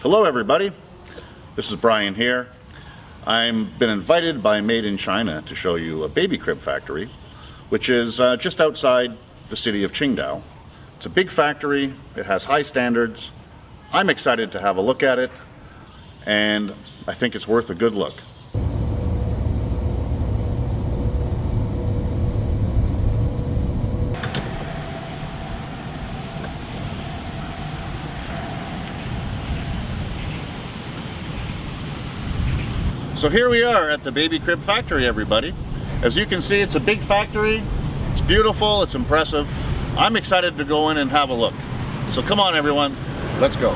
Hello everybody, this is Brian here. I've been invited by Made in China to show you a baby crib factory, which is just outside the city of Qingdao. It's a big factory, it has high standards. I'm excited to have a look at it, and I think it's worth a good look. So here we are at the baby crib factory, everybody. As you can see, it's a big factory. It's beautiful, it's impressive. I'm excited to go in and have a look. So come on everyone, let's go.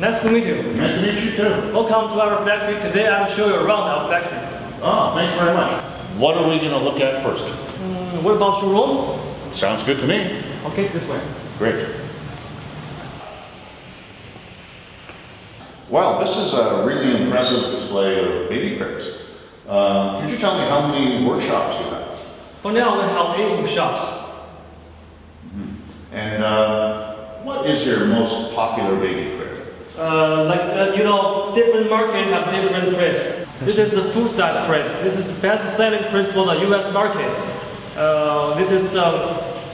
Nice to meet you. Nice to meet you too. Welcome to our factory. Today I will show you around our factory. Oh, thanks very much. What are we going to look at first? What about showroom? Sounds good to me. Okay, this way. Great. Wow, this is a really impressive display of baby cribs. Could you tell me how many workshops you have? For now, we have 8 workshops. And what is your most popular baby crib? Different market have different cribs. This is a full-size crib. This is the best-selling crib for the U.S. market. This is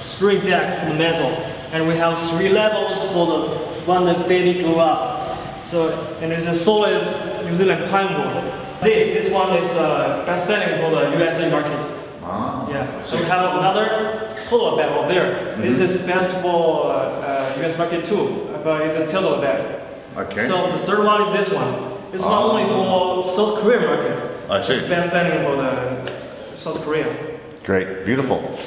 spring deck in the metal, and we have 3 levels for the when the baby grow up. So, and it's a solid New Zealand pine wood. This one is best-selling for the USA market. Yeah. So we have another toddler bed over there. This is best for US market too, but it's a toddler bed. Okay. So the third one is this one. It's not only for South Korean market. I see. It's best-selling for the South Korea. Great, beautiful.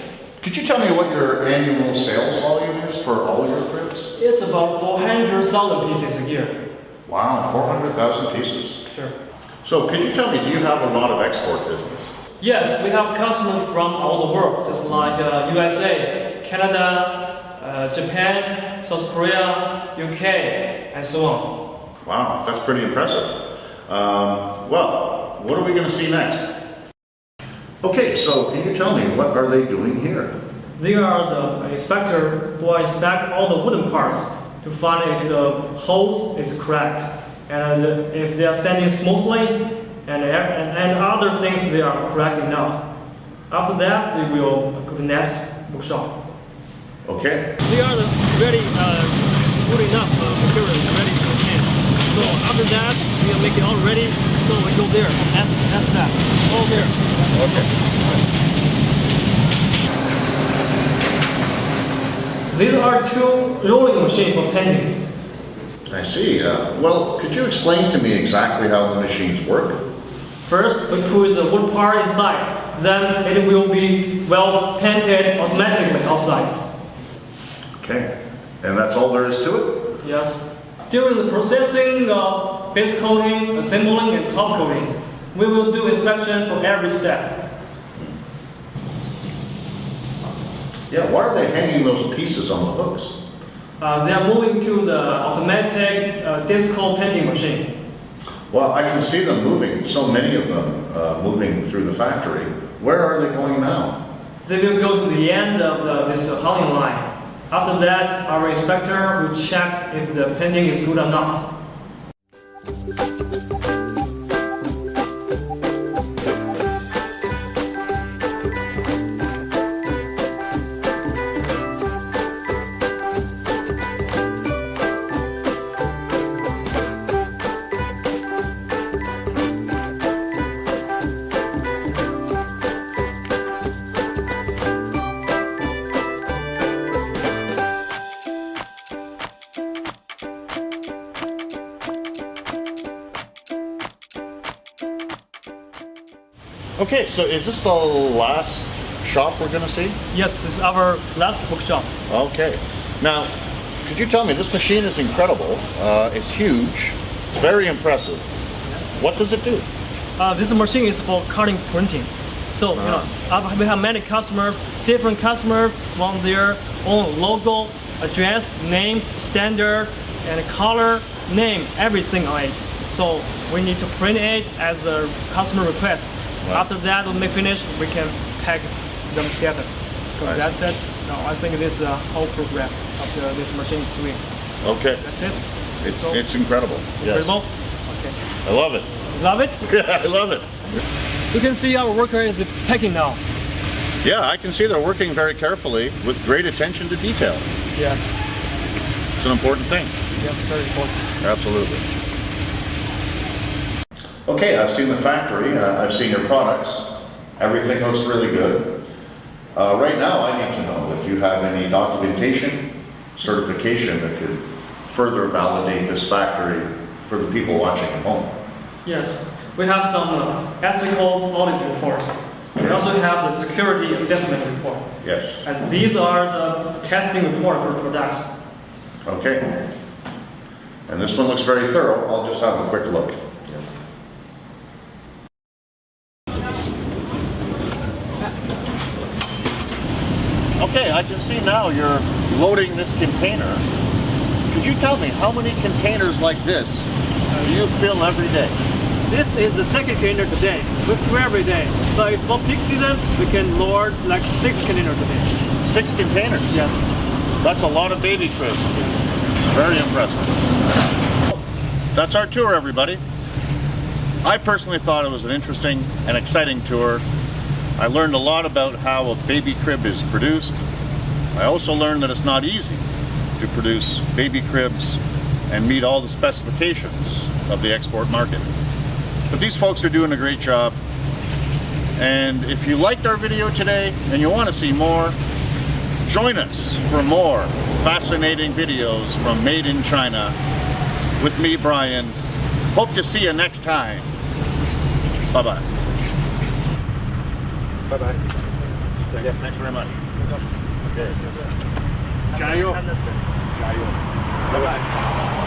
Could you tell me what your annual sales volume is for all your cribs? It's about 400,000 pieces a year. Wow, 400,000 pieces. Sure. So could you tell me, do you have a lot of export business? Yes, we have customers from all the world, just like USA, Canada, Japan, South Korea, UK, and so on. Wow, that's pretty impressive. Well, what are we going to see next? Okay, so can you tell me, what are they doing here? They are the inspector who inspect all the wooden parts to find if the hole is correct and if they are standing smoothly and other things they are correct enough. After that, they will go to the next workshop. Okay. They are ready, good enough materials ready to machine. So after that, we will make it all ready. So we go there. That's that. All there. Okay. These are 2 rolling machines for painting. I see. Well, could you explain to me exactly how the machines work? First, we put the wood part inside. Then it will be well painted automatically outside. Okay. And that's all there is to it? Yes. During the processing, base coating, assembling, and top coating, we will do inspection for every step. Yeah, why are they hanging those pieces on the hooks? They are moving to the automatic disco painting machine. Well, I can see them moving, so many of them moving through the factory. Where are they going now? They will go to the end of this hauling line. After that, our inspector will check if the painting is good or not. Okay, so is this the last shop we're going to see? Yes, this is our last workshop. Okay. Now, could you tell me, this machine is incredible. It's huge. It's very impressive. What does it do? This machine is for cutting printing. So, we have many customers. Different customers want their own logo, address, name, standard, and color, name, everything on it. So we need to print it as a customer request. Right. After that, when we finish, we can pack them together. So that's it. No, I think this is the whole progress of this machine doing. Okay. That's it. It's incredible. Yes. Incredible. Okay. I love it. Love it? Yeah, I love it. You can see our worker is packing now. Yeah, I can see they're working very carefully with great attention to detail. Yes. It's an important thing. Yes, very important. Absolutely. Okay, I've seen the factory, I've seen your products. Everything looks really good. Right now, I need to know if you have any documentation, certification that could further validate this factory for the people watching at home. Yes, we have some ethical audit report. We also have the security assessment report. Yes. And these are the testing report for products. Okay. And this one looks very thorough. I'll just have a quick look. Okay, I can see now you're loading this container. Could you tell me how many containers like this do you fill every day? This is the second container today. We fill every day. So if for peak season, we can load like 6 containers a day. 6 containers? Yes. That's a lot of baby cribs. Very impressive. That's our tour, everybody. I personally thought it was an interesting and exciting tour. I learned a lot about how a baby crib is produced. I also learned that it's not easy to produce baby cribs and meet all the specifications of the export market. But these folks are doing a great job. And if you liked our video today and you want to see more, join us for more fascinating videos from Made in China with me, Brian. Hope to see you next time. Bye-bye. Bye-bye. Yeah, thanks very much. Okay. 加油！加油！拜拜。